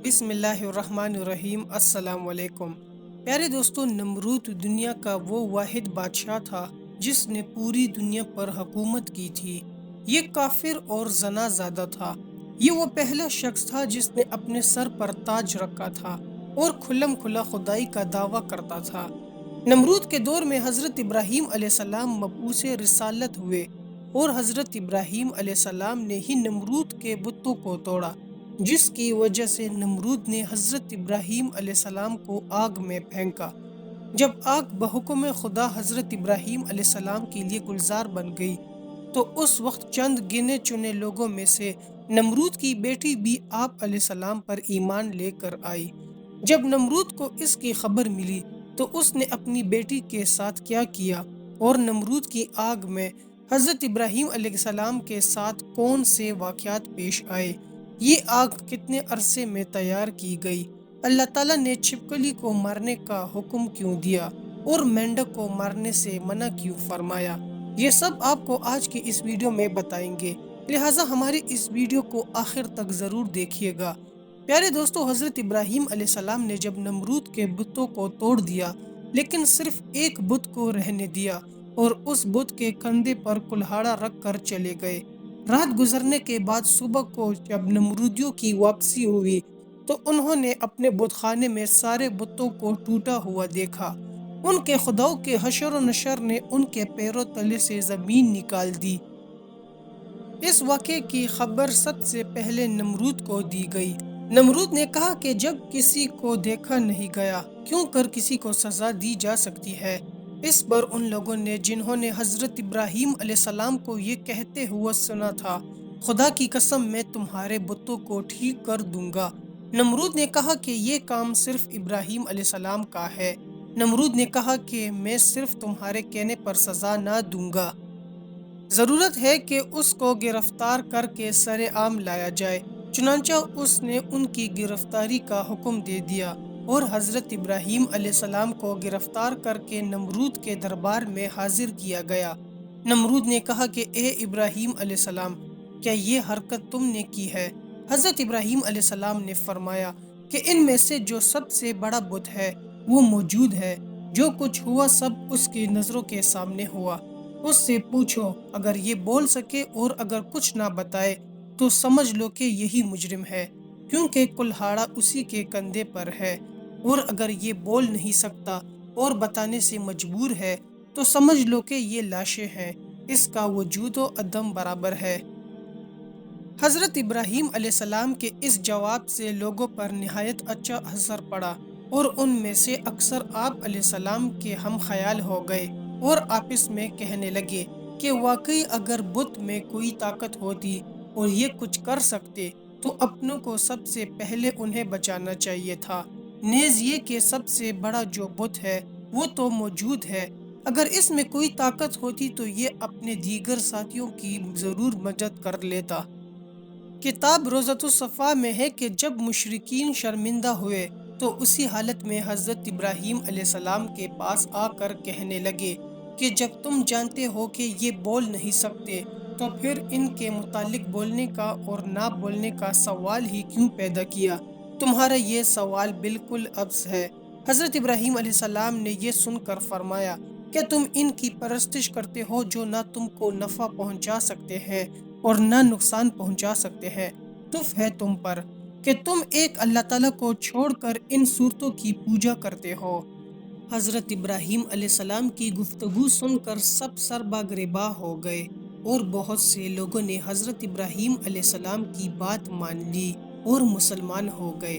بسم اللہ الرحمن الرحیم۔ السلام علیکم پیارے دوستو، نمرود دنیا کا وہ واحد بادشاہ تھا جس نے پوری دنیا پر حکومت کی تھی۔ یہ کافر اور زنا زادہ تھا۔ یہ وہ پہلا شخص تھا جس نے اپنے سر پر تاج رکھا تھا اور کھلم کھلا خدائی کا دعویٰ کرتا تھا۔ نمرود کے دور میں حضرت ابراہیم علیہ السلام مبعوث رسالت ہوئے اور حضرت ابراہیم علیہ السلام نے ہی نمرود کے بتوں کو توڑا، جس کی وجہ سے نمرود نے حضرت ابراہیم علیہ السلام کو آگ میں پھینکا۔ جب آگ بحکم خدا حضرت ابراہیم علیہ السلام کے لیے گلزار بن گئی تو اس وقت چند گنے چنے لوگوں میں سے نمرود کی بیٹی بھی آپ علیہ السلام پر ایمان لے کر آئی۔ جب نمرود کو اس کی خبر ملی تو اس نے اپنی بیٹی کے ساتھ کیا کیا اور نمرود کی آگ میں حضرت ابراہیم علیہ السلام کے ساتھ کون سے واقعات پیش آئے، یہ آگ کتنے عرصے میں تیار کی گئی، اللہ تعالیٰ نے چھپکلی کو مارنے کا حکم کیوں دیا اور مینڈک کو مارنے سے منع کیوں فرمایا، یہ سب آپ کو آج کی اس ویڈیو میں بتائیں گے، لہٰذا ہماری اس ویڈیو کو آخر تک ضرور دیکھیے گا۔ پیارے دوستو، حضرت ابراہیم علیہ السلام نے جب نمرود کے بتوں کو توڑ دیا لیکن صرف ایک بت کو رہنے دیا اور اس بت کے کندھے پر کلہاڑا رکھ کر چلے گئے۔ رات گزرنے کے بعد صبح کو جب نمرودیوں کی واپسی ہوئی تو انہوں نے اپنے بت خانے میں سارے بتوں کو ٹوٹا ہوا دیکھا۔ ان کے خداؤں کے حشر و نشر نے ان کے پیروں تلے سے زمین نکال دی۔ اس واقعے کی خبر سب سے پہلے نمرود کو دی گئی۔ نمرود نے کہا کہ جب کسی کو دیکھا نہیں گیا، کیوں کر کسی کو سزا دی جا سکتی ہے۔ اس پر ان لوگوں نے جنہوں نے حضرت ابراہیم علیہ السلام کو یہ کہتے ہوئے سنا تھا، خدا کی قسم میں تمہارے بتوں کو ٹھیک کر دوں گا۔ نمرود نے کہا کہ یہ کام صرف ابراہیم علیہ السلام کا ہے۔ نمرود نے کہا کہ میں صرف تمہارے کہنے پر سزا نہ دوں گا، ضرورت ہے کہ اس کو گرفتار کر کے سر عام لایا جائے۔ چنانچہ اس نے ان کی گرفتاری کا حکم دے دیا اور حضرت ابراہیم علیہ السلام کو گرفتار کر کے نمرود کے دربار میں حاضر کیا گیا۔ نمرود نے کہا کہ اے ابراہیم علیہ السلام، کیا یہ حرکت تم نے کی ہے؟ حضرت ابراہیم علیہ السلام نے فرمایا کہ ان میں سے جو سب سے بڑا بت ہے وہ موجود ہے، جو کچھ ہوا سب اس کی نظروں کے سامنے ہوا۔ اس سے پوچھو، اگر یہ بول سکے اور اگر کچھ نہ بتائے تو سمجھ لو کہ یہی مجرم ہے، کیونکہ کلہاڑا اسی کے کندھے پر ہے، اور اگر یہ بول نہیں سکتا اور بتانے سے مجبور ہے تو سمجھ لو کہ یہ لاشیں ہیں، اس کا وجود و عدم برابر ہے۔ حضرت ابراہیم علیہ السلام کے اس جواب سے لوگوں پر نہایت اچھا اثر پڑا اور ان میں سے اکثر آپ علیہ السلام کے ہم خیال ہو گئے اور آپس میں کہنے لگے کہ واقعی اگر بت میں کوئی طاقت ہوتی اور یہ کچھ کر سکتے تو اپنوں کو سب سے پہلے انہیں بچانا چاہیے تھا، نیز یہ کہ سب سے بڑا جو بت ہے وہ تو موجود ہے، اگر اس میں کوئی طاقت ہوتی تو یہ اپنے دیگر ساتھیوں کی ضرور مدد کر لیتا۔ کتاب روضۃ الصفا میں ہے کہ جب مشرکین شرمندہ ہوئے تو اسی حالت میں حضرت ابراہیم علیہ السلام کے پاس آ کر کہنے لگے کہ جب تم جانتے ہو کہ یہ بول نہیں سکتے تو پھر ان کے متعلق بولنے کا اور نہ بولنے کا سوال ہی کیوں پیدا کیا؟ تمہارا یہ سوال بالکل عبث ہے۔ حضرت ابراہیم علیہ السلام نے یہ سن کر فرمایا، کیا تم ان کی پرستش کرتے ہو جو نہ تم کو نفع پہنچا سکتے ہیں اور نہ نقصان پہنچا سکتے ہیں؟ تف ہے تم پر کہ تم ایک اللہ تعالیٰ کو چھوڑ کر ان صورتوں کی پوجا کرتے ہو۔ حضرت ابراہیم علیہ السلام کی گفتگو سن کر سب سرباگریباں ہو گئے اور بہت سے لوگوں نے حضرت ابراہیم علیہ السلام کی بات مان لی اور مسلمان ہو گئے۔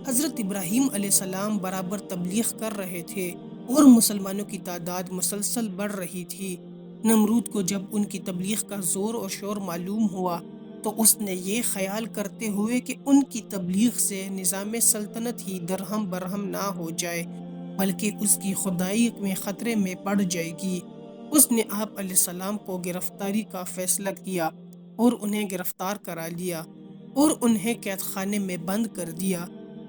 حضرت ابراہیم علیہ السلام برابر تبلیغ کر رہے تھے اور مسلمانوں کی تعداد مسلسل بڑھ رہی تھی۔ نمرود کو جب ان کی تبلیغ کا زور و شور معلوم ہوا تو اس نے یہ خیال کرتے ہوئے کہ ان کی تبلیغ سے نظام سلطنت ہی درہم برہم نہ ہو جائے بلکہ اس کی خدائی میں خطرے میں پڑ جائے گی، اس نے آپ علیہ السلام کو گرفتاری کا فیصلہ کیا اور انہیں گرفتار کرا لیا اور انہیں قید خانے میں بند کر دیا۔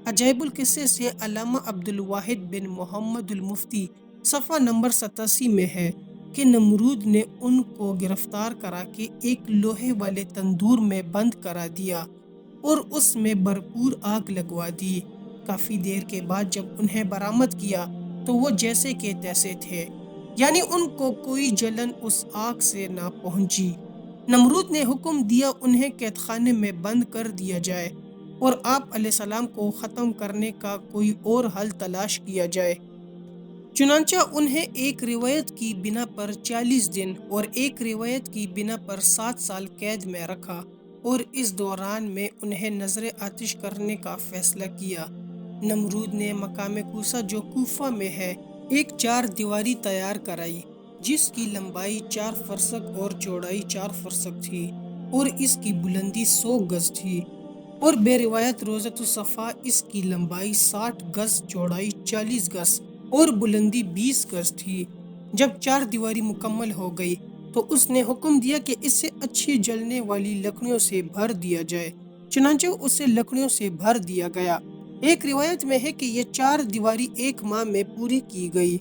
عجائب القصے سے علامہ عبد الواحد بن محمد المفتی صفحہ نمبر 87 میں ہے کہ نمرود نے ان کو گرفتار کرا کے ایک لوہے والے تندور میں بند کرا دیا اور اس میں بھرپور آگ لگوا دی۔ کافی دیر کے بعد جب انہیں برآمد کیا تو وہ جیسے کہ تیسے تھے، یعنی ان کو کوئی جلن اس آگ سے نہ پہنچی۔ نمرود نے حکم دیا انہیں قید خانے میں بند کر دیا جائے اور آپ علیہ السلام کو ختم کرنے کا کوئی اور حل تلاش کیا جائے۔ چنانچہ انہیں ایک روایت کی بنا پر 40 دن اور ایک روایت کی بنا پر 7 سال قید میں رکھا، اور اس دوران میں انہیں نذر آتش کرنے کا فیصلہ کیا۔ نمرود نے مقام کوسہ جو کوفہ میں ہے ایک 4 دیواری تیار کرائی، جس کی لمبائی 4 فرسخ اور چوڑائی 4 فرسخ تھی، اور اس کی بلندی 100 گز تھی، اور بے روایت روضۃ الصفا اس کی لمبائی 60 گز، چوڑائی 40 گز اور بلندی 20 گز تھی۔ جب 4 دیواری مکمل ہو گئی تو اس نے حکم دیا کہ اسے اچھی جلنے والی لکڑیوں سے بھر دیا جائے، چنانچہ اسے لکڑیوں سے بھر دیا گیا۔ ایک روایت میں ہے کہ یہ 4 دیواری 1 ماہ میں پوری کی گئی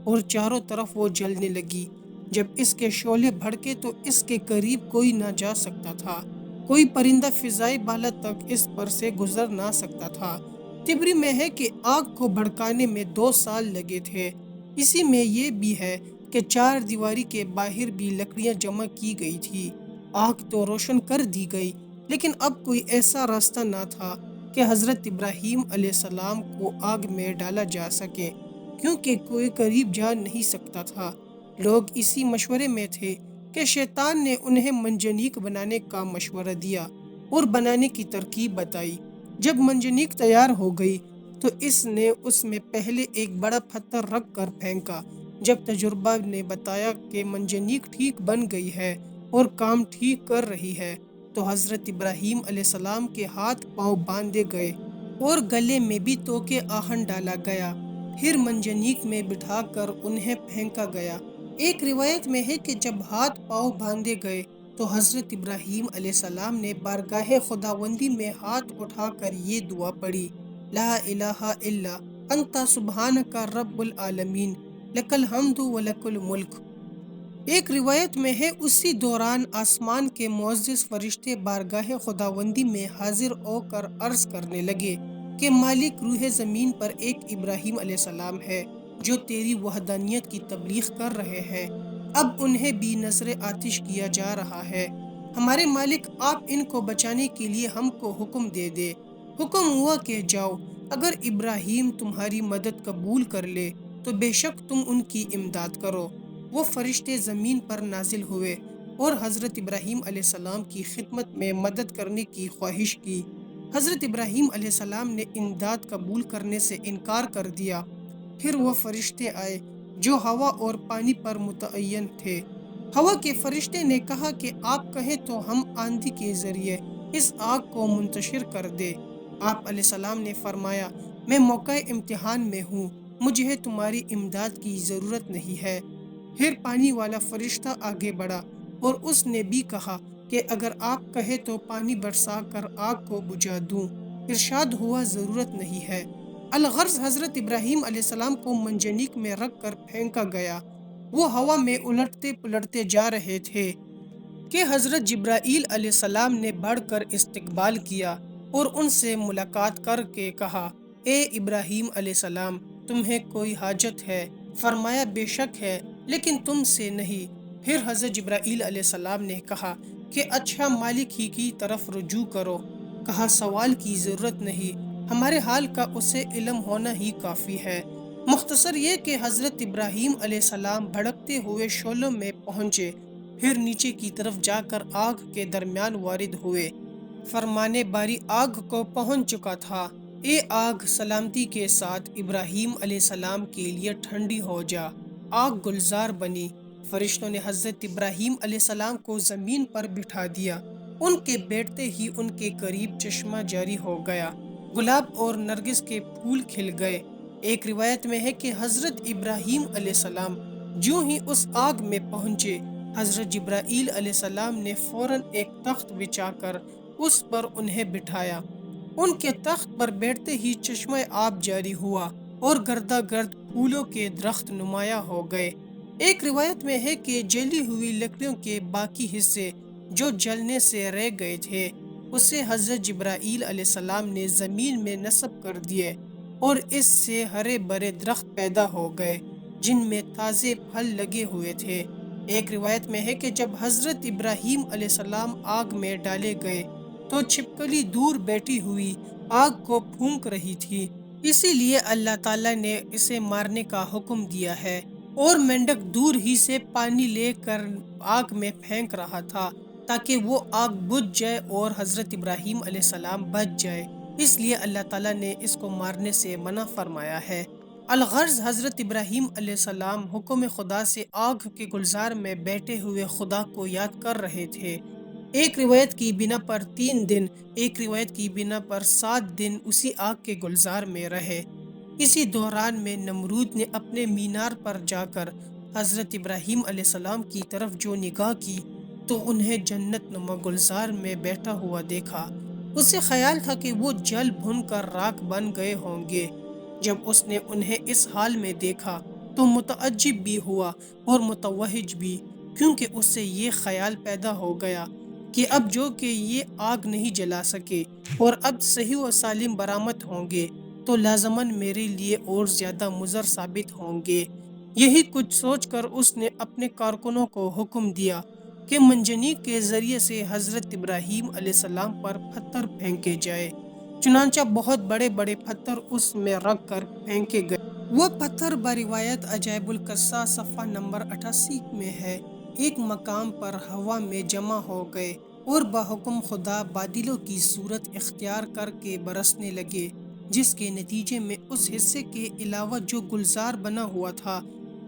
اور چاروں طرف وہ جلنے لگی۔ جب اس کے شعلے بھڑکے تو اس کے قریب کوئی نہ جا سکتا تھا، کوئی پرندہ فضائے بالا تک اس پر سے گزر نہ سکتا تھا۔ تبری میں ہے کہ آگ کو بھڑکانے میں 2 سال لگے تھے۔ اسی میں یہ بھی ہے کہ 4 دیواری کے باہر بھی لکڑیاں جمع کی گئی تھی۔ آگ تو روشن کر دی گئی، لیکن اب کوئی ایسا راستہ نہ تھا کہ حضرت ابراہیم علیہ السلام کو آگ میں ڈالا جا سکے، کیونکہ کوئی قریب جا نہیں سکتا تھا۔ لوگ اسی مشورے میں تھے کہ شیطان نے انہیں منجنیق بنانے کا مشورہ دیا اور بنانے کی ترکیب بتائی۔ جب منجنیق تیار ہو گئی تو اس نے اس میں پہلے ایک بڑا پتھر رکھ کر پھینکا۔ جب تجربہ نے بتایا کہ منجنیق ٹھیک بن گئی ہے اور کام ٹھیک کر رہی ہے، تو حضرت ابراہیم علیہ السلام کے ہاتھ پاؤں باندھے گئے اور گلے میں بھی توق آہن ڈالا گیا، پھر منجنیق میں بٹھا کر انہیں پھینکا گیا۔ ایک روایت میں ہے کہ جب ہاتھ پاؤں باندھے گئے تو حضرت ابراہیم علیہ السلام نے بارگاہ خداوندی میں ہاتھ اٹھا کر یہ دعا پڑھی: لا الہ الا انت سبحانک رب العالمین، لک الحمد و لک الملک۔ ایک روایت میں ہے اسی دوران آسمان کے معزز فرشتے بارگاہ خداوندی میں حاضر ہو کر عرض کرنے لگے کہ مالک روح زمین پر ایک ابراہیم علیہ السلام ہے جو تیری وحدانیت کی تبلیغ کر رہے ہیں، اب انہیں بھی نذر آتش کیا جا رہا ہے۔ ہمارے مالک، آپ ان کو بچانے کے لیے ہم کو حکم دے دے۔ حکم ہوا کہ جاؤ، اگر ابراہیم تمہاری مدد قبول کر لے تو بے شک تم ان کی امداد کرو۔ وہ فرشتے زمین پر نازل ہوئے اور حضرت ابراہیم علیہ السلام کی خدمت میں مدد کرنے کی خواہش کی۔ حضرت ابراہیم علیہ السلام نے امداد قبول کرنے سے انکار کر دیا۔ پھر وہ فرشتے آئے جو ہوا اور پانی پر متعین تھے۔ ہوا کے فرشتے نے کہا کہ آپ کہیں تو ہم آندھی کے ذریعے اس آگ کو منتشر کر دے۔ آپ علیہ السلام نے فرمایا، میں موقع امتحان میں ہوں، مجھے تمہاری امداد کی ضرورت نہیں ہے۔ پھر پانی والا فرشتہ آگے بڑھا اور اس نے بھی کہا کہ اگر آپ کہیں تو پانی برسا کر آگ کو بجھا دوں۔ ارشاد ہوا، ضرورت نہیں ہے۔ الغرض حضرت ابراہیم علیہ السلام کو منجنیق میں رکھ کر پھینکا گیا۔ وہ ہوا میں الٹتے پلٹتے جا رہے تھے کہ حضرت جبرائیل علیہ السلام نے بڑھ کر استقبال کیا اور ان سے ملاقات کر کے کہا، اے ابراہیم علیہ السلام، تمہیں کوئی حاجت ہے؟ فرمایا، بے شک ہے، لیکن تم سے نہیں۔ پھر حضرت جبرائیل علیہ السلام نے کہا کہ اچھا، مالک ہی کی طرف رجوع کرو۔ کہا، سوال کی ضرورت نہیں، ہمارے حال کا اسے علم ہونا ہی کافی ہے۔ مختصر یہ کہ حضرت ابراہیم علیہ السلام بھڑکتے ہوئے شعلوں میں پہنچے، پھر نیچے کی طرف جا کر آگ کے درمیان وارد ہوئے۔ فرمانے باری آگ کو پہنچ چکا تھا، اے آگ، سلامتی کے ساتھ ابراہیم علیہ السلام کے لیے ٹھنڈی ہو جا۔ آگ گلزار بنی۔ فرشتوں نے حضرت ابراہیم علیہ السلام کو زمین پر بٹھا دیا۔ ان کے بیٹھتے ہی ان کے قریب چشمہ جاری ہو گیا، گلاب اور نرگس کے پھول کھل گئے۔ ایک روایت میں ہے کہ حضرت ابراہیم علیہ السلام جو ہی اس آگ میں پہنچے، حضرت جبرائیل علیہ السلام نے فوراً ایک تخت بچھا کر اس پر انہیں بٹھایا۔ ان کے تخت پر بیٹھتے ہی چشمہ آب جاری ہوا اور گردا گرد پھولوں کے درخت نمایاں ہو گئے۔ ایک روایت میں ہے کہ جلی ہوئی لکڑیوں کے باقی حصے جو جلنے سے رہ گئے تھے، اسے حضرت جبرائیل علیہ السلام نے زمین میں نصب کر دیے اور اس سے ہرے بھرے درخت پیدا ہو گئے جن میں تازے پھل لگے ہوئے تھے۔ ایک روایت میں ہے کہ جب حضرت ابراہیم علیہ السلام آگ میں ڈالے گئے تو چھپکلی دور بیٹھی ہوئی آگ کو پھونک رہی تھی، اسی لیے اللہ تعالیٰ نے اسے مارنے کا حکم دیا ہے، اور مینڈک دور ہی سے پانی لے کر آگ میں پھینک رہا تھا تاکہ وہ آگ بجھ جائے اور حضرت ابراہیم علیہ السلام بچ جائے، اس لیے اللہ تعالیٰ نے اس کو مارنے سے منع فرمایا ہے۔ الغرض حضرت ابراہیم علیہ السلام حکم خدا سے آگ کے گلزار میں بیٹھے ہوئے خدا کو یاد کر رہے تھے۔ ایک روایت کی بنا پر 3 دن، ایک روایت کی بنا پر 7 دن اسی آگ کے گلزار میں رہے۔ اسی دوران میں نمرود نے اپنے مینار پر جا کر حضرت ابراہیم علیہ السلام کی طرف جو نگاہ کی تو انہیں جنت نما گلزار میں بیٹھا ہوا دیکھا۔ اسے خیال تھا کہ وہ جل بھن کر راکھ بن گئے ہوں گے۔ جب اس نے انہیں اس حال میں دیکھا تو متعجب بھی ہوا اور متوہج بھی، کیونکہ اس سے یہ خیال پیدا ہو گیا کہ اب جو کہ یہ آگ نہیں جلا سکے اور اب صحیح و سالم برآمد ہوں گے تو لازماً میرے لیے اور زیادہ مضر ثابت ہوں گے۔ یہی کچھ سوچ کر اس نے اپنے کارکنوں کو حکم دیا کہ منجنیق کے ذریعے سے حضرت ابراہیم علیہ السلام پر پتھر پھینکے جائے۔ چنانچہ بہت بڑے بڑے پتھر اس میں رکھ کر پھینکے گئے۔ وہ پتھر بروایت عجائب القصہ صفحہ نمبر 88 میں ہے، ایک مقام پر ہوا میں جمع ہو گئے اور بحکم خدا بادلوں کی صورت اختیار کر کے برسنے لگے، جس کے نتیجے میں اس حصے کے علاوہ جو گلزار بنا ہوا تھا،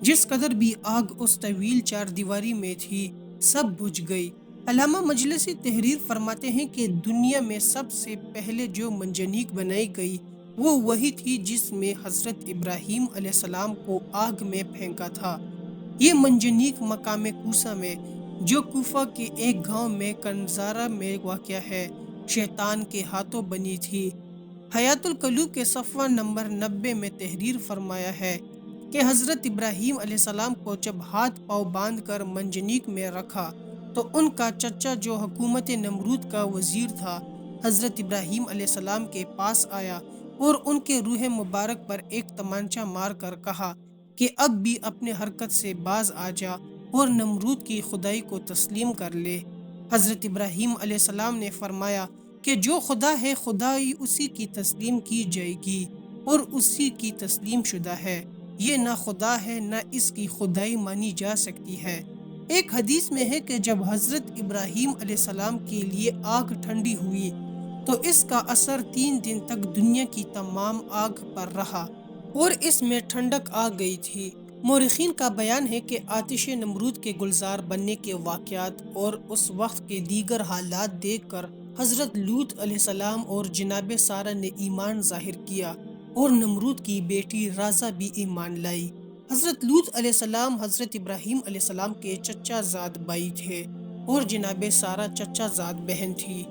جس قدر بھی آگ اس طویل 4 دیواری میں تھی، سب بجھ گئی۔ علامہ مجلسی تحریر فرماتے ہیں کہ دنیا میں سب سے پہلے جو منجنیق بنائی گئی وہ وہی تھی جس میں حضرت ابراہیم علیہ السلام کو آگ میں پھینکا تھا۔ یہ منجنیق مقام کوسہ میں، جو کوفہ کے ایک گاؤں میں کنزارہ میں واقع ہے، شیطان کے ہاتھوں بنی تھی۔ حیات القلوب کے صفحہ نمبر 90 میں تحریر فرمایا ہے کہ حضرت ابراہیم علیہ السلام کو جب ہاتھ پاؤں باندھ کر منجنیق میں رکھا تو ان کا چچا جو حکومت نمرود کا وزیر تھا، حضرت ابراہیم علیہ السلام کے پاس آیا اور ان کے روح مبارک پر ایک تمانچہ مار کر کہا کہ اب بھی اپنے حرکت سے باز آ جا اور نمرود کی خدائی کو تسلیم کر لے۔ حضرت ابراہیم علیہ السلام نے فرمایا کہ جو خدا ہے خدائی اسی کی تسلیم کی جائے گی اور اسی کی تسلیم شدہ ہے، یہ نہ خدا ہے نہ اس کی خدائی مانی جا سکتی ہے۔ ایک حدیث میں ہے کہ جب حضرت ابراہیم علیہ السلام کے لیے آگ ٹھنڈی ہوئی تو اس کا اثر 3 دن تک دنیا کی تمام آگ پر رہا اور اس میں ٹھنڈک آ گئی تھی۔ مورخین کا بیان ہے کہ آتش نمرود کے گلزار بننے کے واقعات اور اس وقت کے دیگر حالات دیکھ کر حضرت لوط علیہ السلام اور جناب سارہ نے ایمان ظاہر کیا اور نمرود کی بیٹی رازہ بھی ایمان لائی۔ حضرت لوط علیہ السلام حضرت ابراہیم علیہ السلام کے چچا زاد بھائی تھے اور جناب سارہ چچا زاد بہن تھی۔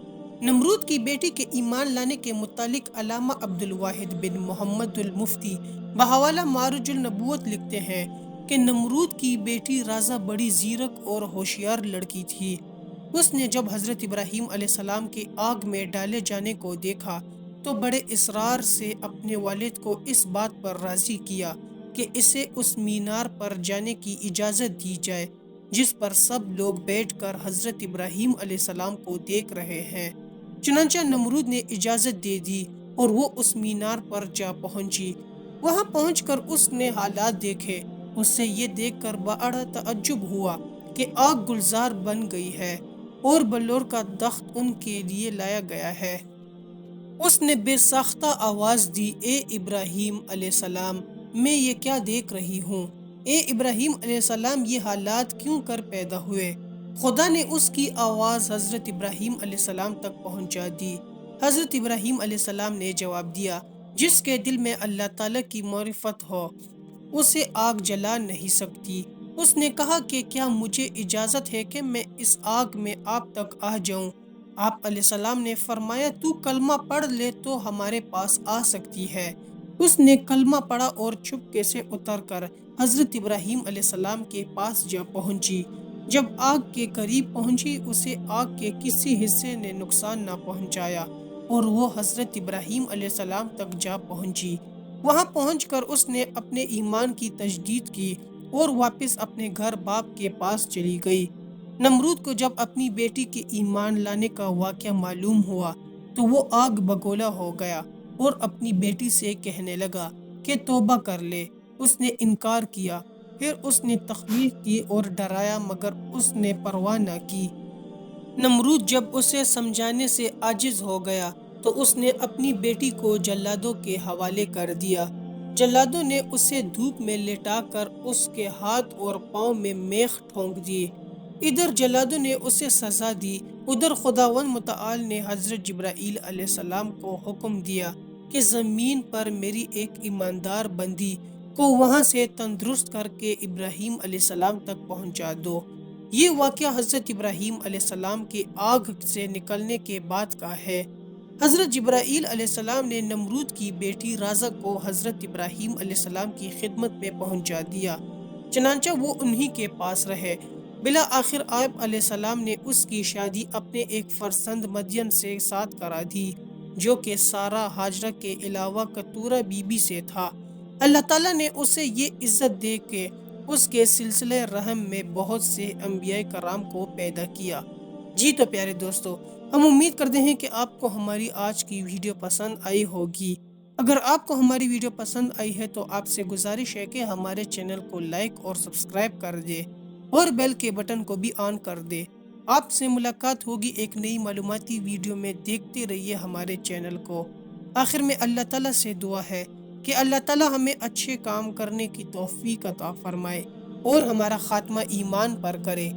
نمرود کی بیٹی کے ایمان لانے کے متعلق علامہ عبد الواحد بن محمد المفتی بحوالہ معرج النبوت لکھتے ہیں کہ نمرود کی بیٹی رازہ بڑی زیرک اور ہوشیار لڑکی تھی۔ اس نے جب حضرت ابراہیم علیہ السلام کے آگ میں ڈالے جانے کو دیکھا تو بڑے اصرار سے اپنے والد کو اس بات پر راضی کیا کہ اسے اس مینار پر جانے کی اجازت دی جائے جس پر سب لوگ بیٹھ کر حضرت ابراہیم علیہ السلام کو دیکھ رہے ہیں۔ چنانچہ نمرود نے اجازت دے دی اور وہ اس مینار پر جا پہنچی۔ وہاں پہنچ کر اس نے حالات دیکھے۔ اس سے یہ دیکھ کر بڑا تعجب ہوا کہ آگ گلزار بن گئی ہے اور بلور کا درخت ان کے لیے لایا گیا ہے۔ اس نے بے ساختہ آواز دی، اے ابراہیم علیہ السلام، میں یہ کیا دیکھ رہی ہوں؟ اے ابراہیم علیہ السلام، یہ حالات کیوں کر پیدا ہوئے؟ خدا نے اس کی آواز حضرت ابراہیم علیہ السلام تک پہنچا دی۔ حضرت ابراہیم علیہ السلام نے جواب دیا، جس کے دل میں اللہ تعالیٰ کی معرفت ہو اسے آگ جلا نہیں سکتی۔ اس نے کہا کہ کیا مجھے اجازت ہے کہ میں اس آگ میں آپ تک آ جاؤں؟ آپ علیہ السلام نے فرمایا، تو کلمہ پڑھ لے تو ہمارے پاس آ سکتی ہے۔ اس نے کلمہ پڑھا اور چھپکے سے اتر کر حضرت ابراہیم علیہ السلام کے پاس جا پہنچی جب آگ کے قریب پہنچی اسے آگ کے کسی حصے نے نقصان نہ پہنچایا اور وہ حضرت ابراہیم علیہ السلام تک جا پہنچی۔ وہاں پہنچ کر اس نے اپنے ایمان کی تجدید کی اور واپس اپنے گھر باپ کے پاس چلی گئی۔ نمرود کو جب اپنی بیٹی کے ایمان لانے کا واقعہ معلوم ہوا تو وہ آگ بگولا ہو گیا اور اپنی بیٹی سے کہنے لگا کہ توبہ کر لے۔ اس نے انکار کیا۔ پھر اس نے تخویف کی اور ڈرایا مگر اس نے پرواہ نہ کی۔ نمرود جب اسے سمجھانے سے عاجز ہو گیا تو اس نے اپنی بیٹی کو جلادوں کے حوالے کر دیا۔ جلادوں نے اسے دھوپ میں لٹا کر اس کے ہاتھ اور پاؤں میں میخ ٹھونک دیے۔ ادھر جلادوں نے اسے سزا دی، ادھر خداوند متعال نے حضرت جبرائیل علیہ السلام کو حکم دیا کہ زمین پر میری ایک ایماندار بندی کو وہاں سے تندرست کر کے ابراہیم علیہ السلام تک پہنچا دو۔ یہ واقعہ حضرت ابراہیم علیہ السلام کے آگ سے نکلنے کے بعد کا ہے۔ حضرت جبرائیل علیہ السلام نے نمرود کی بیٹی رازہ کو حضرت ابراہیم علیہ السلام کی خدمت میں پہنچا دیا، چنانچہ وہ انہی کے پاس رہے۔ بالآخر آپ علیہ السلام نے اس کی شادی اپنے ایک فرزند مدین سے ساتھ کرا دی جو کہ سارہ ہاجرہ کے علاوہ کتورہ بی بی سے تھا۔ اللہ تعالیٰ نے اسے یہ عزت دے کہ اس کے سلسلہ رحم میں بہت سے انبیاء کرام کو پیدا کیا۔ جی تو پیارے دوستو، ہم امید کرتے ہیں کہ آپ کو ہماری آج کی ویڈیو پسند آئی ہوگی۔ اگر آپ کو ہماری ویڈیو پسند آئی ہے تو آپ سے گزارش ہے کہ ہمارے چینل کو لائک اور سبسکرائب کر دے اور بیل کے بٹن کو بھی آن کر دے۔ آپ سے ملاقات ہوگی ایک نئی معلوماتی ویڈیو میں۔ دیکھتے رہیے ہمارے چینل کو۔ آخر میں اللہ تعالیٰ سے دعا ہے کہ اللہ تعالیٰ ہمیں اچھے کام کرنے کی توفیق عطا فرمائے اور ہمارا خاتمہ ایمان پر کرے۔